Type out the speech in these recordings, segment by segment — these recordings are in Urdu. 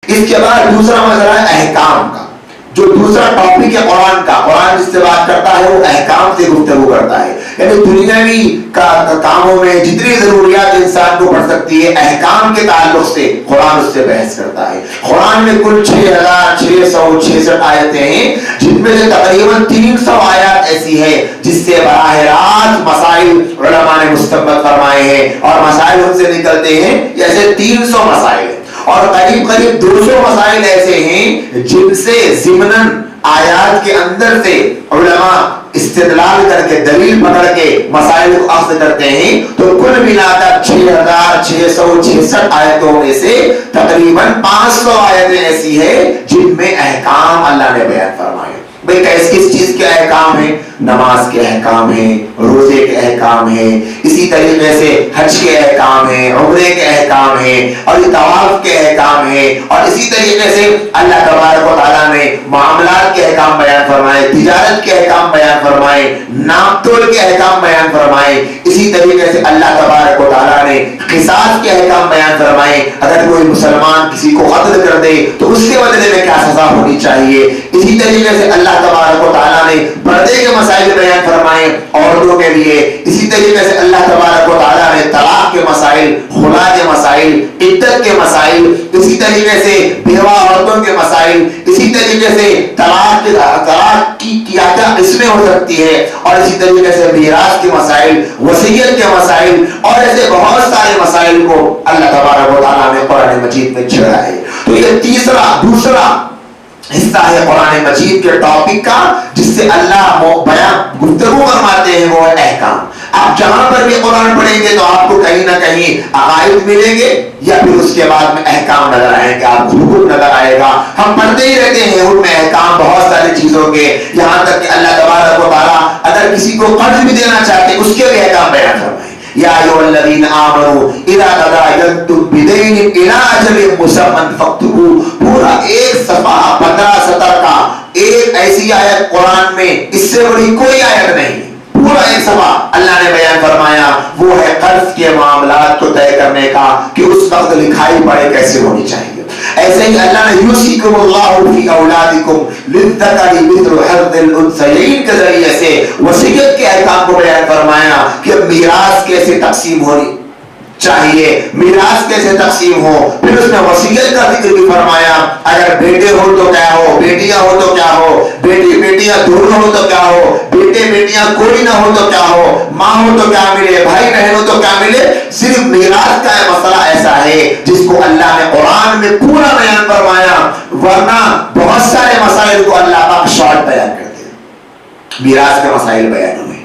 اس کے بعد دوسرا مسئلہ ہے احکام کا. جو دوسرا ٹاپک ہے قرآن کا، قرآن جس سے بات کرتا ہے وہ احکام سے گفتگو کرتا ہے. یعنی دنیاوی کاموں میں جتنی ضروریات انسان کو پڑ سکتی ہے احکام کے تعلق سے قرآن اس سے بحث کرتا ہے. قرآن میں کل 6666 آیتیں ہیں، جن میں سے تقریباً 300 آیات ایسی ہے جس سے براہ راست مسائل علماء نے مستنبط فرمائے ہیں، اور مسائل ان سے نکلتے ہیں. ایسے 300 مسائل ہیں، اور قریب 200 مسائل ایسے ہیں جن سے ضمناً آیات کے اندر سے علماء استدلال کر کے دلیل پکڑ کے مسائل کو اخذ کرتے ہیں. تو کل ملا کر 6666 آیتوں میں سے تقریباً 500 آیتیں ایسی ہیں جن میں احکام اللہ نے بیان فرمائے. بھئی کس چیز کے احکام ہیں؟ نماز کے احکام ہیں، روزے کے احکام ہیں، اسی طریقے سے حج کے احکام ہیں، عمرے کے احکام ہیں، اور طواف کے احکام ہیں، اور اسی طریقے سے اللہ تبارک و تعالیٰ نے معاملات کے احکام بیان فرمائے، تجارت کے احکام بیان فرمائے، ناپ تول کے احکام بیان فرمائے. اسی طریقے سے اللہ تبارک و تعالیٰ نے قصاص کے احکام بیان فرمائے. اگر کوئی مسلمان کسی کو قتل کر دے تو اس کے بدلے میں کیا سزا ہونی چاہیے. اسی طریقے سے اللہ تبارک و تعالیٰ نے پردے کے مسائل بیان فرمائے عورتوں کے لیے. اسی طریقے سے اللہ تبارک و تعالیٰ نے طلاق کے مسائل، خلا کے مسائل، عدت کے مسائل، اسی طریقے سے بیوہ عورتوں کے مسائل، اسی طریقے سے طلاق کی کیا قسمیں ہو سکتی ہے، اور اسی طریقے سے میراث کے مسائل، وصیت کے مسائل، اور ایسے بہت سارے مسائل کو اللہ تبارک و تعالیٰ نے قرآن مجید میں چھڑا ہے. تو یہ دوسرا حصہ ہے قرآن مجید کے ٹاپک کا جس سے اللہ بیان گفتگو فرماتے ہیں، وہ احکام. آپ جہاں پر بھی قرآن پڑھیں گے تو آپ کو کہیں نہ کہیں عقائد ملیں گے، یا پھر اس کے بعد میں احکام نظر آئیں گے، آپ کو حکم نظر آئے گا. ہم پڑھتے ہی رہتے ہیں ان میں احکام بہت ساری چیزوں کے، یہاں تک کہ اللہ تبارک و تعالیٰ اگر کسی کو قرض بھی دینا چاہتے ہیں اس کے بھی احکام بیان فرمائے. یا ایھا الذین آمنوا اذا تداینتم بدین الی اجل مسمى فاکتبوہ. پورا ایک صفحہ 15 سطر کا ایک ایسی آیت قرآن میں، اس سے بڑی کوئی آیت نہیں. پورا ایک صفحہ اللہ نے بیان فرمایا، وہ ہے قرض کے معاملات کو طے کرنے کا کہ اس وقت لکھائی پڑھے کیسے ہونی چاہیے. ایسے ہی اللہ نے یوصیکم اللہ فی اولادکم للذکر مثل حظ الانثیین کے ذریعے سے وصیت کے احکام کو بیان فرمایا کہ میراث کیسے تقسیم ہونی چاہیے، میراث کیسے تقسیم ہو. پھر اس نے وصیت کا ذکر بھی فرمایا، اگر بیٹے ہو تو کیا ہو، بیٹیاں ہو تو کیا ہو، بیٹیاں دونوں ہو تو کیا ہو، بیٹیاں کوئی نہ ہو تو کیا ہو، ماں ہو تو کیا ملے، بھائی بہن ہو تو کیا ملے. صرف میراث کا مسئلہ ایسا ہے جس کو اللہ نے قرآن میں پورا بیان فرمایا، ورنہ بہت سارے مسائل کو اللہ پاک شارٹ بیان کرتے ہیں. میراث کے مسائل بیان ہوئے،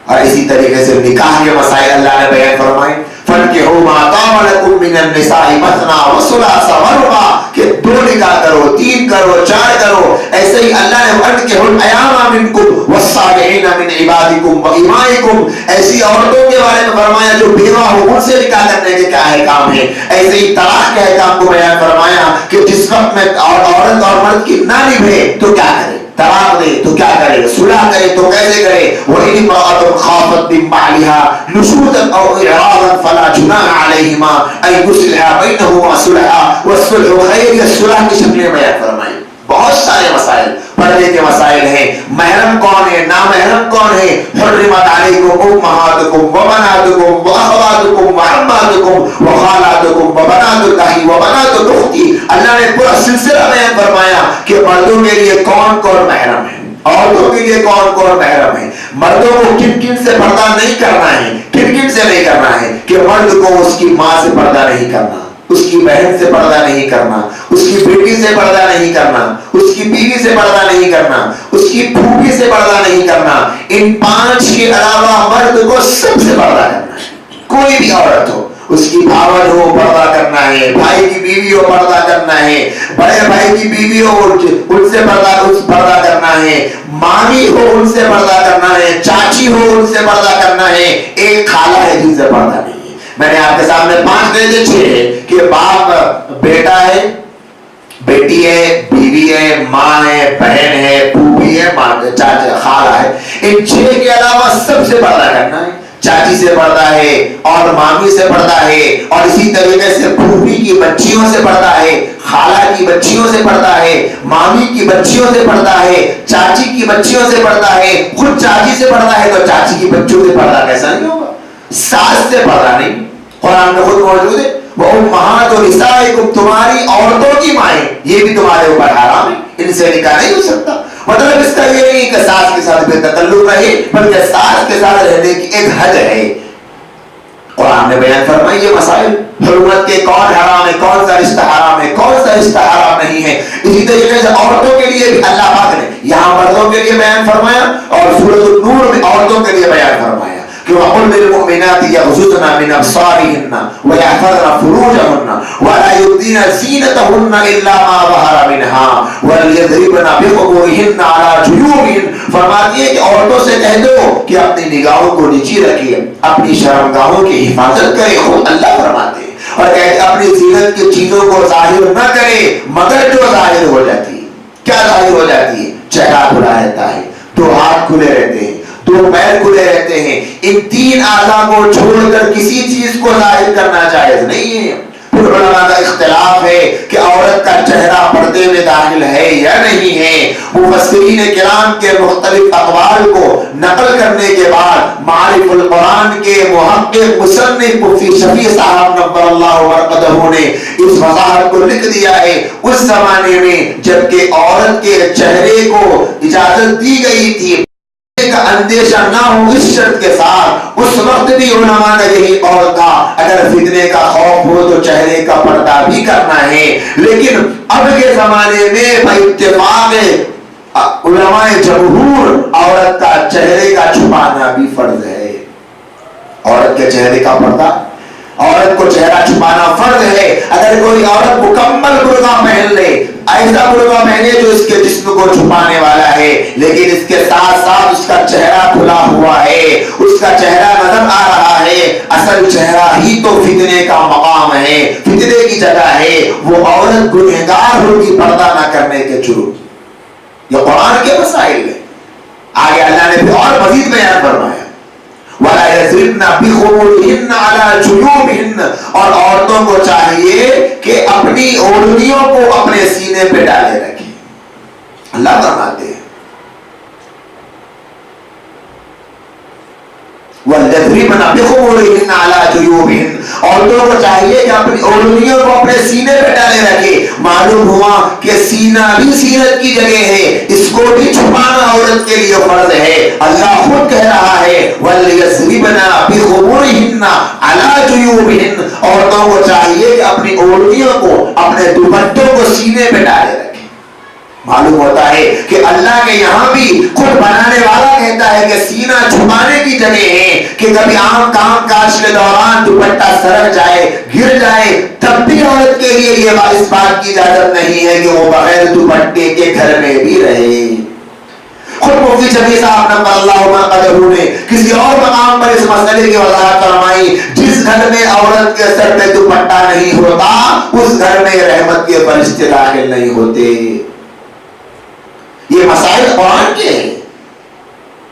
اور اسی طریقے سے نکاح کے مسائل اللہ نے بیان فرمائے. فَانْكِحُوا مَا طَابَ لَكُم مِّنَ النِّسَاءِ مَثْنَىٰ وَثُلَاثَ وَرُبَاعَ کہ 2 نکاح کرو، 3 کرو، 4 کرو. ایسے ہی اللہ نے وَأَنكِحُوا الْأَيَامَ مِنكُمْ وَالصَّالِحِينَ مِنْ عِبَادِكُمْ وَإِمَائِكُمْ ایسی عورتوں کے بارے میں فرمایا جو بیوہ ہو، ان سے نکاح کرنے کے کیا احکام ہیں. ایسے ہی طلاق کے احکام کو بیان فرمایا کہ جس وقت میں عورت اور مرد کی نہ نبھے تو کیا کرے، طلاق دے تو کیا کرے، صلح کرے تو کیسے کرے. وَإِنِ امْرَأَةٌ خَافَتْ مِن بَعْلِهَا نُشُوزًا أَوْ إِعْرَاضًا فَلَا جُنَاحَ عَلَيْهِمَا أَن يُصْلِحَا بَيْنَهُمَا صُلْحًا وَالصُّلْحُ خَيْرٌ. یہ صلح کی شکلیں بیان فرمائی. بہت سارے مسائل، پردے کے مسائل ہیں، محرم کون ہے، نامحرم کون ہے. حرمت علیکم امہاتکم وبناتکم واخواتکم وعماتکم وخالاتکم وبنات الاخ وبنات الاخت. اللہ نے پورا سلسلہ بیان فرمایا کہ مردوں کے لیے کون کون محرم ہے، عورتوں کے لیے کون کون محرم ہے. مردوں کو کن کن سے پردہ نہیں کرنا ہے، کن کن سے نہیں کرنا ہے. کہ مرد کو اس کی ماں سے پردہ نہیں کرنا، اس کی بہن سے پردہ نہیں کرنا، اس کی بیٹی سے پردہ نہیں کرنا، اس کی بیوی سے پردہ نہیں کرنا، اس کی پھوپھی سے پردہ نہیں کرنا. ان 5 کے علاوہ مرد کو سب سے پردہ کرنا ہے. کوئی بھی عورت ہو، اس کی بھاوج ہو پردہ کرنا ہے، بھائی کی بیوی ہو پردہ کرنا ہے، بڑے بھائی کی بیوی ہو ان سے پردہ کرنا ہے، مامی ہو ان سے پردہ کرنا ہے، چاچی ہو ان سے پردہ کرنا ہے. ایک خالہ ہے جن سے پردہ نہیں. میں نے آپ کے سامنے 5 دے دے 6 کہ باپ بیٹا ہے، بیٹی ہے، بیوی ہے، ماں ہے، بہن ہے، پھوپھی ہے، چاچا خالہ ہے. ان 6 کے علاوہ سب سے پردہ کرنا ہے. چاچی سے پڑھتا ہے اور مامی سے پڑھتا ہے اور اسی طریقے سے پھوپھی کی بچیوں سے پڑھتا ہے, خالہ کی بچیوں سے پڑھتا ہے, مامی کی بچیوں سے پڑھتا ہے, چاچی کی بچیوں سے پڑھتا ہے, خود چاچی سے پڑھتا ہے تو چاچی کی بچوں سے پڑھتا, کیسا نہیں ہوگا؟ ساس سے پڑھا نہیں, قرآن میں خود موجود ہے وَأُمَّهَاتُ نِسَائِكُمْ, تمہاری عورتوں کی مائیں یہ بھی تمہارے اوپر حرام ہے, ان سے نکاح نہیں ہو سکتا. مطلب اس کا یہ نہیں کہ ساس کے ساتھ بے تعلق رہے, بلکہ ساس کے ساتھ رہنے کی ایک حد ہے. قرآن نے بیان فرمائی یہ مسائل, حرمت کے کون حرام ہے, کون سا رشتہ حرام ہے, کون سا رشتہ حرام نہیں ہے. اسی طریقے سے عورتوں کے لیے بھی اللہ پاک نے یہاں مردوں کے لیے بیان فرمایا اور سورۃ النور میں عورتوں کے لیے بیان فرمایا کہ وَقُلْ لِلْمُؤْمِنَاتِ يَغْضُضْنَ مِنْ أَبْصَارِهِنَّ وَيَحْفَظْنَ فُرُوجَهُنَّ وَلَا يُبْدِينَ زِينَتَهُنَّ إِلَّا مَا ظَهَرَ مِنْهَا وَلْيَضْرِبْنَ بِخُمُرِهِنَّ عَلَى جُيُوبِهِنَّ. فرماتی ہے کہ عورتوں سے کہہ دو کہ اپنی نگاہوں کو نیچی رکھیے, اپنی شرمگاہوں کی حفاظت کرے. خود اللہ فرماتے ہیں اور کہتے اپنی زینت کی چیزوں کو ظاہر نہ کرے مگر جو ظاہر ہو جاتی ہے. کیا ظاہر ہو جاتی ہے؟ چہرہ کھلا رہتا ہے, دو ہاتھ کھلے رہتے ہیں, دو پیر کھلے رہتے ہیں. ان تین اعضاء کو چھوڑ کر کسی چیز کو ظاہر کرنا جائز نہیں ہے. پھر علماء کا اختلاف ہے کہ عورت کا چہرہ پردے میں داخل ہے یا نہیں ہے. مفسرین کرام کے مختلف اقوال کو نقل کرنے کے بعد معارف القرآن کے محقق مصنف مفتی شفیع صاحب نور اللہ مرقدہ نے اس وضاحت کو لکھ دیا ہے. اس زمانے میں جبکہ عورت کے چہرے کو اجازت دی گئی تھی کا اندیشہ نہ ہو اس شرط کے ساتھ, اس وقت بھی علماء نے یہی قول تھا اگر فتنے کا خوف ہو تو چہرے کا پردہ بھی کرنا ہے. لیکن اب کے زمانے میں اتفاق علماء جمہور عورت کا چہرے کا چھپانا بھی فرض ہے. عورت کے چہرے کا پردہ, عورت کو چہرہ چھپانا فرض ہے. اگر کوئی عورت مکمل برقع پہن لے, ایسا برقع پہنے جو اس کے جسم کو چھپانے والا ہے لیکن اس کے ساتھ ساتھ اس کا چہرہ کھلا ہوا ہے, اس کا چہرہ نظر آ رہا ہے, اصل چہرہ ہی تو فتنے کا مقام ہے, فتنے کی جگہ ہے, وہ عورت گنہگار ہوگی پردہ نہ کرنے کے جرم. یہ قرآن کے مسائل ہے. آگے اللہ نے پھر اور مزید بیان فرمایا وَلَا يَضْرِبْنَ بِخُمُرِهِنَّ عَلَى جُيُوبِهِنَّ, اور عورتوں کو چاہیے کہ اپنی اوڑھنیوں کو اپنے سینے پہ ڈالے رکھیں. اللہ فرماتے ہیں وَلْيَضْرِبْنَ بِخُمُرِهِنَّ عَلَى جُيُوبِهِنَّ, عورتوں کو چاہیے کہ اپنی اوڑھنیوں کو اپنے سینے پہ ڈالے رکھے. معلوم ہوا کہ سینہ بھی زینت کی جگہ ہے, اس کو بھی چھپانا عورت کے لیے فرض ہے. اللہ خود کہہ رہا ہے وَلْيَضْرِبْنَ بِخُمُرِهِنَّ عَلَى جُيُوبِهِنَّ, عورتوں کو چاہیے کہ اپنی اوڑھنیوں کو اپنے دوپٹوں کو سینے پہ ڈالے رکھے. معلوم ہوتا ہے کہ اللہ کے یہاں بھی خود بنانے والا کہتا ہے کہ سینہ چھپانے کی جگہ ہے, کہ کبھی عام کام کاج کے دوران دوپٹہ سرک جائے, گر جائے, تب بھی عورت کے لیے یہ اس بات کی اجازت نہیں ہے کہ وہ بغیر دوپٹے کے گھر میں بھی رہے. خود مفتی شفیع صاحب نور اللہ مرقدہ نے کسی اور مقام پر اس مسئلے کی وضاحت فرمائی, جس گھر میں عورت کے سر پہ دوپٹہ نہیں ہوتا اس گھر میں رحمت کے فرشتے داخل نہیں ہوتے. یہ مسائل قرآن کے ہیں.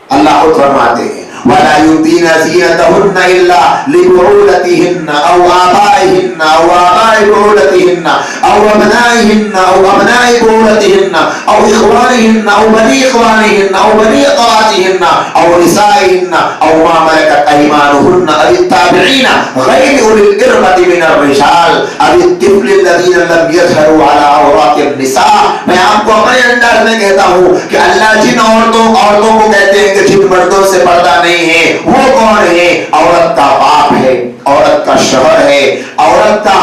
اللہ خود فرماتے ہیں وَلَا يُبْدِينَ زِينَتَهُنَّ إِلَّا لِبُعُولَتِهِنَّ أَوْ آبَائِهِنَّ أَوْ آبَاءِ بُعُولَتِهِنَّ أَوْ أَبْنَائِهِنَّ أَوْ أَبْنَاءِ بُعُولَتِهِنَّ أَوْ إِخْوَانِهِنَّ أَوْ بَنِي إِخْوَانِهِنَّ أَوْ بَنِي أَخَوَاتِهِنَّ أَوْ نِسَائِهِنَّ أَوْ مَا مَلَكَتْ أَيْمَانُهُنَّ أَوِ التَّابِعِينَ غَيْرِ أُولِي الْإِرْبَةِ مِنَ الرِّجَالِ أَوِ الطِّفْلِ الَّذِينَ لَمْ يَظْهَرُوا عَلَى عَوْرَاتِ النِّسَاءِ. میں آپ کو اپنے انداز میں کہتا ہوں کہ اللہ جن عورتوں کو کہتے ہیں کہ جن مردوں سے پردہ نہیں ہے وہ کون ہے؟ عورت کا باپ ہے, عورت کا شوہر ہے, عورت کا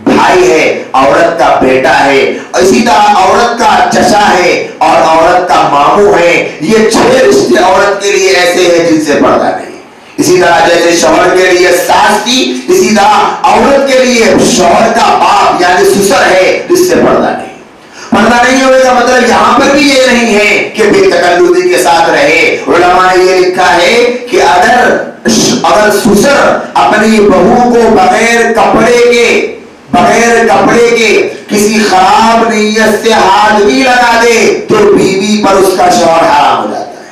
بھائی ہے, عورت کا بیٹا ہے, اسی طرح عورت کا چچا ہے اور عورت کا ماموں ہے. یہ 6 رشتے عورت کے لیے ایسے ہیں جن سے پردہ نہیں. اسی طرح جیسے شوہر کے لیے ساس تھی, اسی طرح عورت کے لیے شوہر کا باپ یعنی سسر ہے جس سے پردہ نہیں. پردہ نہیں ہونے کا مطلب یہاں پر بھی یہ نہیں ہے کہ بے تکلفی کے ساتھ رہے. علماء نے یہ لکھا ہے کہ اگر سسر اپنی بہو کو بغیر کپڑے کے کسی خراب نیت سے ہاتھ بھی لگا دے تو بیوی پر اس کا شوہر حرام ہو جاتا ہے.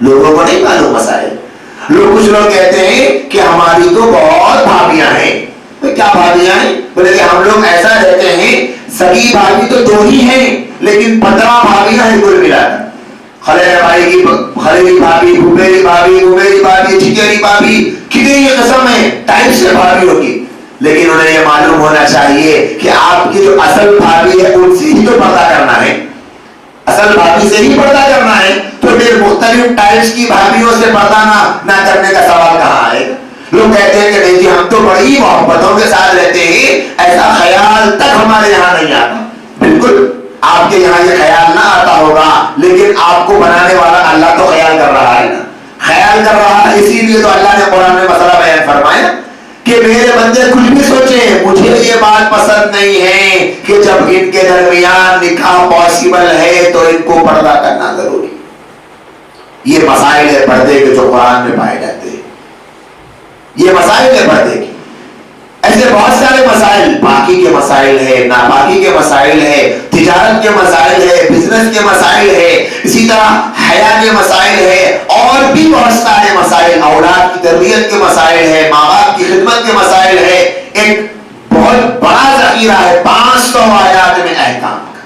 لوگوں کو نہیں معلوم مسائل. کچھ لوگ کہتے ہیں کہ ہماری تو بہت بھابیاں ہیں. کیا بھابیاں ہیں؟ بولے کہ ہم لوگ ایسا رہتے ہیں سگی بھابی تو 2 ہی ہیں لیکن 15 بھابیاں ہیں کل ملا کر. خلیل بھائی کی خلیلی بھابی، بھوپیری بھابی، چچیری بھابی، کتنی قسم ہے ٹائپ سے بھابیوں کی. لیکن انہیں یہ معلوم ہونا چاہیے کہ آپ کی جو اصل بھابی ہے ان سے ہی تو پردہ کرنا ہے. اصل بھابی سے ہی پردہ کرنا ہے تو پھر مختلف ٹائپس کی بھابیوں سے پردہ نہ کرنے کا سوال کہاں آئے گا. لوگ کہتے ہیں کہ نہیں جی ہم تو بڑی محبتوں کے ساتھ رہتے ہیں، ایسا خیال تک ہمارے یہاں نہیں آتا. بالکل آپ کے یہاں یہ خیال نہ آتا ہوگا لیکن آپ کو بنانے والا اللہ تو خیال کر رہا ہے نا. خیال کر رہا ہے اسی لیے تو اللہ نے قرآن میں مسئلہ بیان فرمایا کہ میرے بندے کچھ بھی سوچیں مجھے یہ بات پسند نہیں ہے کہ جب ان کے درمیان نکاح پاسبل ہے تو ان کو پردہ کرنا ضروری. یہ مسائل ہے پردے کے جو قرآن میں پائے جاتے ہیں. یہ مسائل ہے پردے کے. ایسے بہت سارے مسائل، پاکی کے مسائل ہے، ناپاکی کے مسائل ہے، تجارت کے مسائل ہے، بزنس کے مسائل ہے، اسی طرح حیا کے مسائل ہے، اور بھی بہت سارے مسائل، اولاد کی تربیت کے مسائل ہے، ماں باپ کی خدمت کے مسائل ہے. ایک بہت بڑا ذخیرہ ہے 500 آیات میں احکام کا.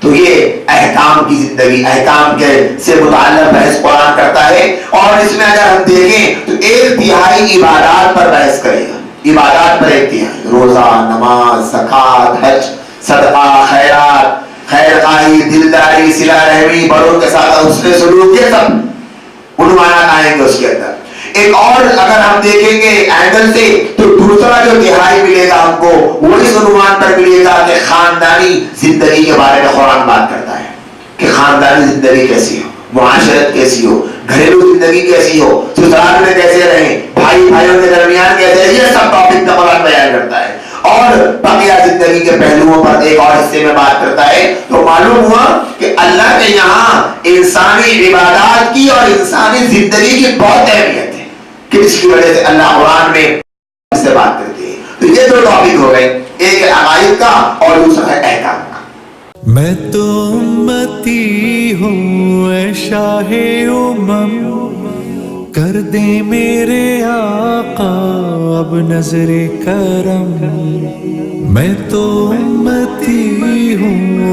تو یہ احکام کی زندگی، احکام کے سے متعلق بحث قرآن کرتا ہے. اور اس میں اگر ہم دیکھیں تو 1/3 عبادات پر بحث کرے گا. عبادات پر 1/3، روزہ، نماز، زکات، حج، صدقہ، خیرات، خیر خواہی، دلداری، صلہ رحمی، بڑوں کے ساتھ حسن سلوک، یہ سب عنوانات آئیں گے اس کے اندر. ایک اور اگر ہم دیکھیں گے اینگل سے تو دوسرا جو 1/3 ملے گا ہم کو وہ اس عنوان پر ملے گا کہ خاندانی زندگی کے بارے میں قرآن بات کرتا ہے کہ خاندانی زندگی کیسی ہو، معاشرت کیسی ہو، گھریلو زندگی کیسی ہو، سسرال میں کیسے رہیں، بھائی بھائیوں کے درمیان کیسے رہیں، یہ سب ٹاپک کا قرآن بیان کرتا ہے. اور بقیہ زندگی کے پہلوؤں پر ایک اور حصے میں بات کرتا ہے. تو معلوم ہوا کہ اللہ کے یہاں انسانی عبادات کی اور انسانی زندگی کی بہت اہمیت ہے کہ اس کی وجہ سے اللہ قرآن میں اس سے بات کرتے ہیں. تو یہ 2 ٹاپک ہو گئے، ایک ہے عقائد کا اور دوسرا ہے احکام کا. میں تو امتی ہوں اے شاہ کر دے میرے آقا اب نظر کرم. میں تو امتی ہوں